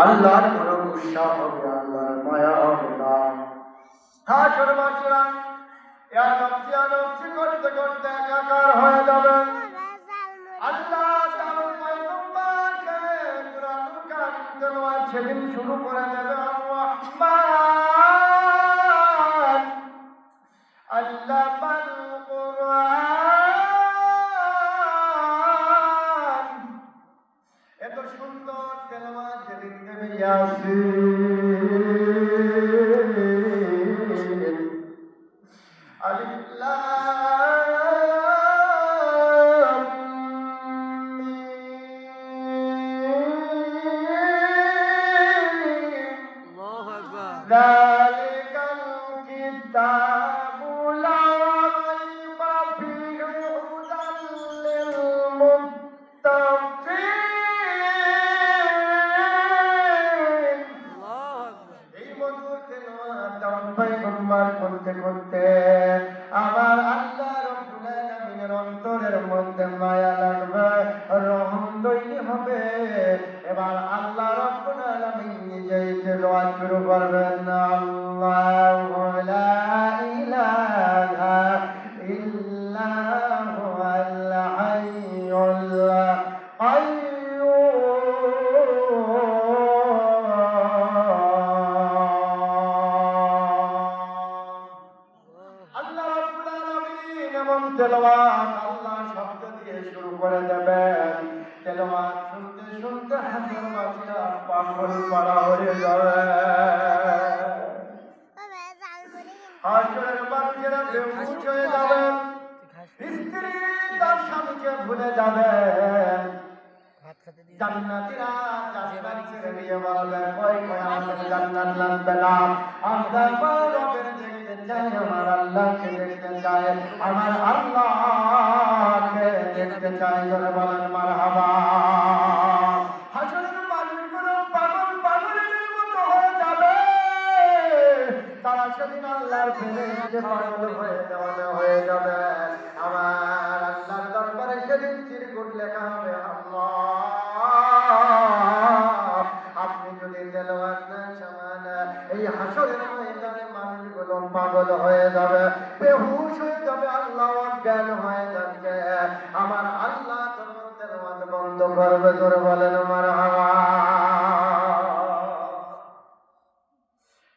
আল্লাহর কোনো গুসা হবে, আল্লাহর মায়া হবে না। হাসর বাঁচরা করতে করতে একাকার হয়ে যাবে। আল্লাহ তার পয়গম্বরকে কুরআনুল কারীম তেলাওয়াত সেদিন শুরু করে দেবে। আর-রহমান আল্লামাল কুরআন, এত সুন্দর তেলাওয়াত যেদিন দেবে। ইয়াসিন আলিফ লাম মিম, আল্লাহু আকবার। যালিকাল কিতাবু লা রাইবা ফীহি হুদাল লিল মুত্তাকিন। এই মধুর তেলাওয়াত পয়গম্বর করতে করতে আমার আল্লাহ রাব্বুল আলামিনের অন্তরের মধ্যে মায়া লাগবে, রহম তৈরি হবে। এবার আল্লাহ রাব্বুল আলামিন নিজেই তেলাওয়াত শুরু করবেন। আল্লাহু লা ইলাহা ইল্লা হুয়াল হাইয়ুল কাইয়্যুম। আল্লাহ রাব্বুল আলামিন এমন তেলাওয়াত আল্লাহ শব্দ দিয়ে শুরু করে দেবেন। তেলাওয়াত শুনতে শুনতে হাসরবাসীরা পাগল পাড়া হয়ে যাবে। হাসরের বাসীরা বেহুশ হয়ে যাবেন। স্ত্রী তার স্বামীকে ভুলে যাবেন। জান্নাতীরা জান্নাত ছেড়ে দিয়ে বলবে, কই কই আমাদের জান্নাত লাগবে না, আমরা রবের দেখতে চাই, আমার আল্লাহকে দেখতে চাই, আমার আল্লাহকে দেখতে চাই। জোরে বলেন মারহাবা। হাসরের মানুষগুলো পাগল পাগলের মতো হয়ে যাবে। তারা সেদিন আল্লাহর প্রেমে পাগল হয়ে যাবে। আমার আল্লাহর দরবারে সেদিন চিরকুট লেখা হবে, আল্লাহ আপনি যদি তেলাওয়াত না শোনান, এই হাসরের ময়দানে মানুষগুলো পাগল হয়ে যাবে, বেহুশ হয়ে যাবে, আল্লাহ অজ্ঞান হয়ে যাচ্ছে। আমার আল্লাহ তখন তেলাওয়াত বন্ধ করবে। জোরে বলেন মারহাবা।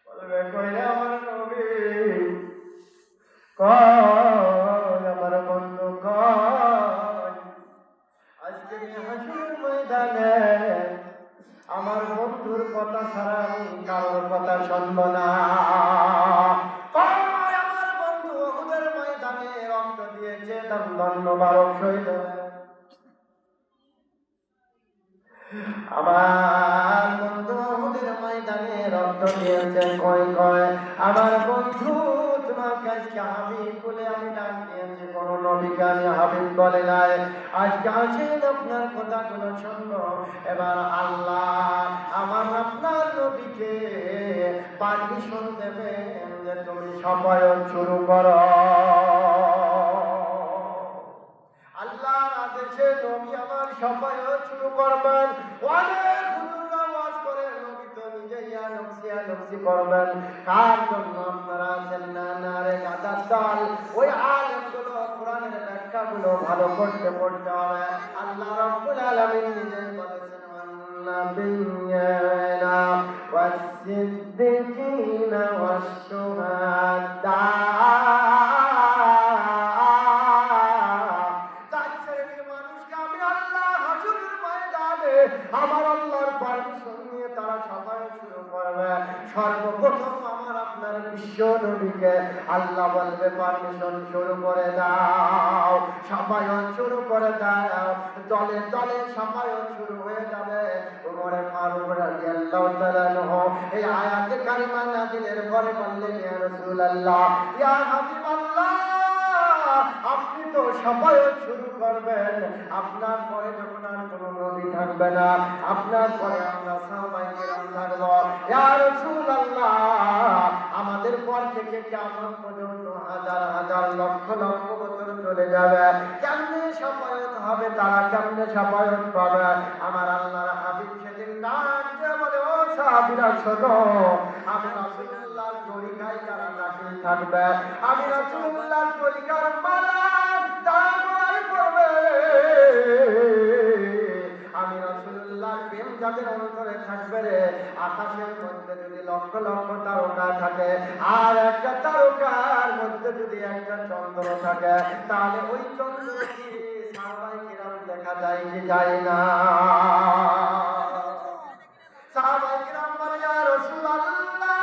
বলবে, কইরে আমার নবী, কই আমার বন্ধু, কই আজকে হাসরের ময়দানে আমার বন্ধুর কথা ছাড়া আমি কারোর কথা শুনব না। কই আমার বন্ধু উহুদের ময়দানে রক্ত দিয়েছে, দণ্ড বারক শহীদ হয়ে। আমার বন্ধু উহুদের ময়দানে রক্ত দিয়েছে। কই কই আমার বন্ধু তোমাকে আজকে হাবিব বলে আমি ডাক দিয়েছি, কোন নবীকে আমি হাবিব বলে নাই। আজকে আসেন আপনার কথাগুলো শুনবো। এবার আল্লাহ আমার আপনার নবীকে পারমিশন দেবেন যে তুমি সাফায়াত শুরু করো। আল্লাহর আদেশে নবী আমার সাফায়াত শুরু করবেন। অনেক হুজুররা ওয়াজ করে, নবী তো নিজেই ইয়া নফসি করবেন। কার জন্য আপনারা আছেন না নারে গাদার দল, ওই আলেমগুলো কোরআনের ব্যাখ্যাগুলো ভালো করতে পড়তে হবে। আল্লাহ রাব্বুল আলামিন নিজেই বলেছেন, ওয়ান্নাবিয়্যিনা ওয়াস-সিদ্দিকিনা ওয়াশ-শুহাদা। আমার আল্লাহর পারমিশন নিয়ে তারা সাফায়াত শুরু করবে। সর্বপ্রথম আমার আপনার বিশ্ব নবীকে আল্লাহ বলবে, পারমিশন শুরু করে দাও, সাফায়াত শুরু করে দাও। দলে দলে সাফায়াত শুরু হয়ে যাবে। ওমর ফারুক রাদিয়াল্লাহু তাআলা আনহু এই আয়াতে কারিমা নাযিলের পরে বললেন, ইয়া রাসূলুল্লাহ, ইয়া হাবিবাল্লাহ, আপনি তো সাফায়াত শুরু করবেন, আপনার পরে যখন আর কোনো নবী থাকবে না, আপনার পরে আমরা সাহাবায়ে কেরাম থাকব। ইয়া রাসূলুল্লাহ, আমাদের পর থেকে কিয়ামত পর্যন্ত হাজার হাজার লক্ষ লক্ষ বছর চলে যাবে, কেমনে সাফায়াত হবে, তারা কেমনে সাফায়াত পাবে? আমার আল্লাহর হাবিব সেদিন ডাক দিয়ে বলে, সাহাবীরা শোনো, আমি রাসূলুল্লাহর তরিকায় যারা দাখিল থাকবে, আমি রাসূলুল্লাহর তরিকার মালা তারা গলায় পড়বে, আমি রাসূলুল্লাহর প্রেম যাদের অন্তরে থাকবে রে, আকাশের মধ্যে যদি লক্ষ লক্ষ তারকা থাকে আর একটা তারকার মধ্যে যদি একটা চন্দ্র থাকে, তাহলে ওই চন্দ্রকে সাহাবায়ে কিরাম দেখা যায় কি যায় না? সাহাবায়ে কিরাম বলে ইয়া রাসূলুল্লাহ,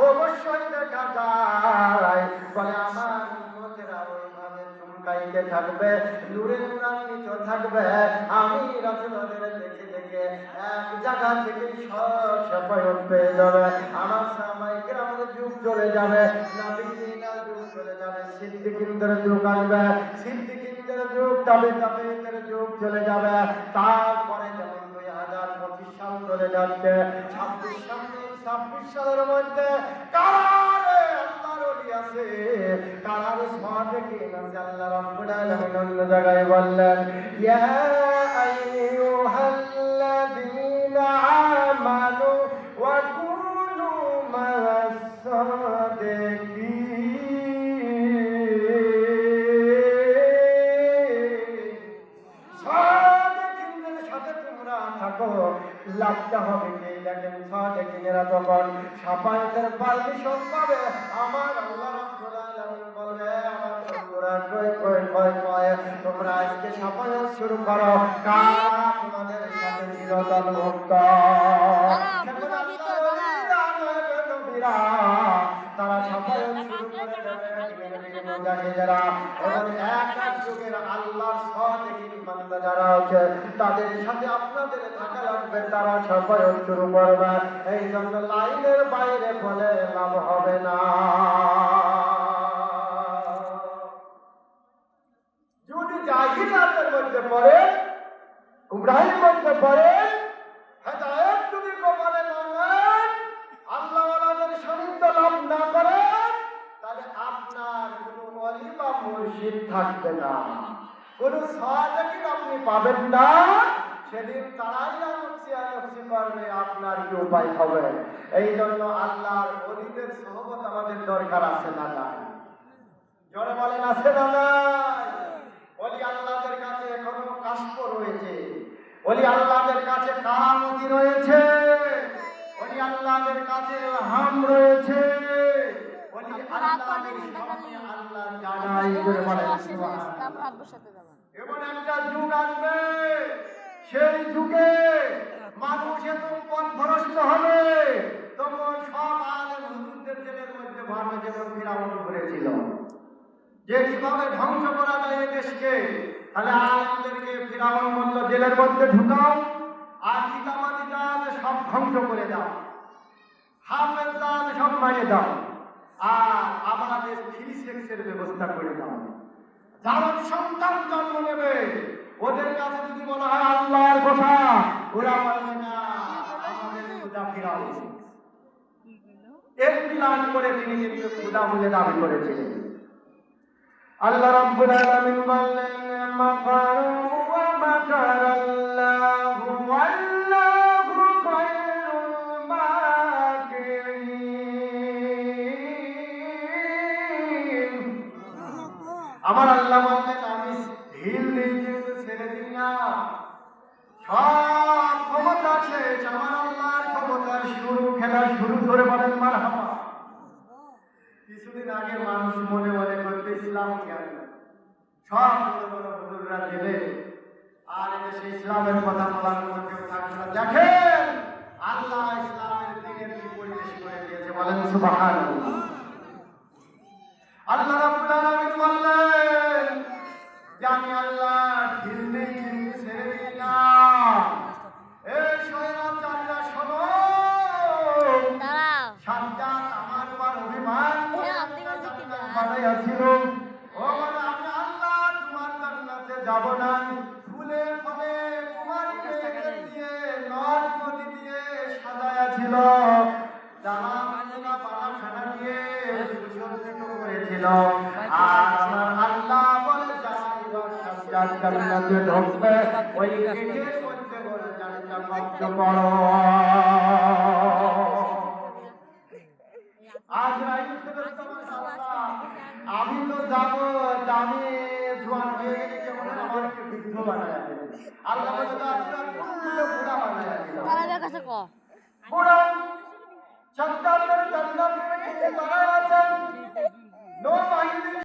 অবশ্যই দেখা যায়। বলে আমার উম্মতেরা ওইভাবে চমকাইতে থাকবে, নূরে নূরান্বিত থাকবে, আমি রাসূলদের দেখে দেখে এক জায়গা থেকে সব সাফায়াত পেয়ে যাবে। আমার সাহাবায়ে কিরামের যুগ চলে যাবে, নবীদের যুগ চলে যাবে, সিদ্দিকীনদের যুগ আসবে, সিদ্দিকীনদের যুগ, তাবেঈনদের যুগ চলে যাবে। তারপরে যেমন 2025 সাল চলে যাচ্ছে, 26 সালের মধ্যে কারারে আল্লাহর ওলি আছে, কারারে সাদিকিন আছে। আল্লাহ রাব্বুল আলামিন অন্য জায়গায় বললেন, ইয়া আইয়ুহাল্লাযীনা আমানু ওয়া কুনু মা'আস সাদিকিন, সাদিকিনদের সাথে তোমরা থাকো। লাভটা হবে কি? দেখেন সাদিকিনেরা যখন শাফায়াতের পারমিশন পাবে, আমার আল্লাহ রাব্বুল আলামিন বলবে, আমার বন্ধুরা কই কই কই কই তোমরা আজকে শাফায়াত শুরু করো, কারা তোমাদের সাথে চিরতন মুক্ত। তারা শাফায়াত শুরু করে দেবে, মুজাহিদেরা এবং এক এক যুগের আল্লাহর সাদিকিন বান্দা যারা আছে তাদের সাথে আপনাদের থাকা লাগবে, তারা শাফায়াত শুরু করবে। এই জন্য লাইনের বাইরে বলে লাভ হবে না। যদি জাহিলাতের মধ্যে পড়ে, গুমরাহির মধ্যে পড়ে, হেদায়েত যদি কপালে না নেন, আল্লাহ ওয়ালাদের সান্নিধ্য লাভ না করে, তাহলে আপনার কোনো ওলি বা মুর্শিদ থাকবে না, কোনো সাদিকিন আপনি পাবেন না। সেদিন তারাই আনছি করবে, আপনার কি উপায় হবে? এই জন্য আল্লাহর ওলিদের সোহবত আমাদের দরকার আছে না নাই? জোরে বলেন আছে না নাই? ওলি আল্লাহদের কাছে এখনো কাশফ রয়েছে, ওলি আল্লাহদের কাছে কারামতি রয়েছে, ওলি আল্লাহদের কাছে হাম রয়েছে, ওলি আল্লাহদের সামনে আল্লাহ জানাই করে বলেন সুবহানাল্লাহ। এমন একটা যুগ আসবে, সেই যুগে মানুষ এত পথভ্রষ্ট হবে, তখন সব আলেম হুজুরদের জেলের মধ্যে ভরবে, যেমন ফিরাউন করেছিল, যে কিভাবে ধ্বংস করা যায় এই দেশকে। তাহলে আলেমদেরকে ফিরাউন বলল জেলের মধ্যে ঢুকাও, আর কিতাবাদিটা সব ধ্বংস করে দাও, হাফেজরা সব মারিয়ে দাও, আর আমাদের ফ্রি সেক্সের ব্যবস্থা করে দাও। যারা সন্তান জন্ম নেবে ওদের কাছে যদি বলা হয় আল্লাহর কথা, ওরা বলবে না আমাদের খোদা ফিরাউন। এক্তিয়ার করে তিনি কিন্তু খোদা বলে দাবি করেছিলেন। আল্লাহ রাব্বুল আলামিন বললেন, মাকারু ওয়া মাকারাল্লাহু ওয়াল্লাহু খায়রুল মাকিরিন। আমার আল্লাহ বললেন, আমি ঢিল দিই কিন্তু ছেড়ে দিই না, সব ক্ষমতা শেষ, আমার আল্লাহর ক্ষমতার শুরু, খেলা শুরু করে বলেন মারহাবা। কিছুদিন আগে মানুষ মনে মনে করতে ইসলাম কেন, সব বড় বড় হুজুররা জেলে, আর এদেশে ইসলামের কথা বলার মতো কেউ থাকবে না। দেখেন আল্লাহ ইসলামের দিনের কি পরিবেশ করে দিয়েছে, বলেন সুবহানাল্লাহ। আল্লাহ রাব্বুল আলামিন বললেন যে আমি আল্লাহ ঢিল দিই কিন্তু ছেড়ে দিই না। এই স্বৈরাচারীরা শোনো, সাজ্জাদ আমার উপর অভিমান বানাইয়াছিল, ও বলে আমি আল্লাহ তোমার জান্নাতে যাব না, ফুলে ফলে কুমারীকে দিয়ে নদ নদী দিয়ে সাজাইয়াছিল, বালাখানা দিয়ে সুসজ্জিত করেছিল, আর আমার আল্লাহ বলে সাজ্জাদ জান্নাতে ঢুকবে, ওই গেটের মধ্যে বলে জান্নাত পড়ো। যাবো আমি জোয়ান হয়ে গেলে কেমন আমাকে বৃদ্ধ বানায় আল্লাহ বলে বুড়া বানায় তারা কাছে ক বুড়া